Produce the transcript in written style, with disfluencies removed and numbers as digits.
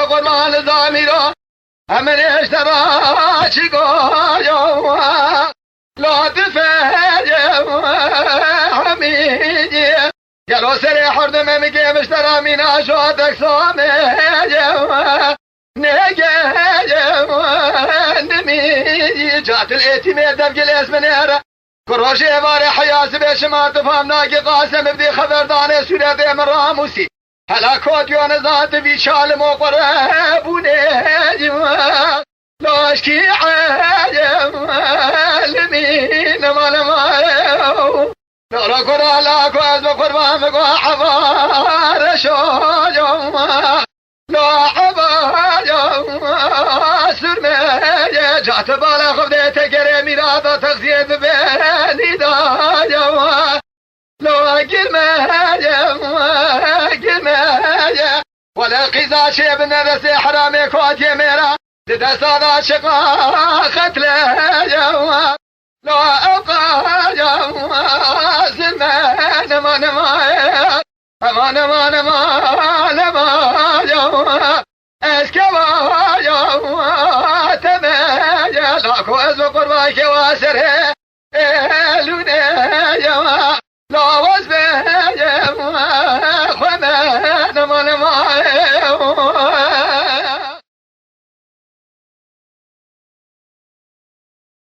قربان زامیرا امن اشترا چگایا لا تفاجئ حميدي قالوا سري حرد ممكي مشترى من اشواتك صامي نميدي جات الاتمية دبق الاسم نيرة كروشي باري حياس بشمار تفهم ناقي قاسم بدي خبرداني سورة من راموسي هلا كوت يونزات في شال مقربوني لو اشكي عالم لمين ما نمايو لا كرا لا كواز بقربان مقوا حبار شوجم لا حباجم سرمي جات بالا خبدت كريمي راضة تغزيد بيني داجم لو قلماجم ولا قيزا شيب نفس حرامي كوتي ميرا ددا صادا شقا قتله جوا لو أبقى جوا زمان ما نما جوا اسكوا جوا تماجا لاكو ازو قرباك واسره لونه جوا لو وزبه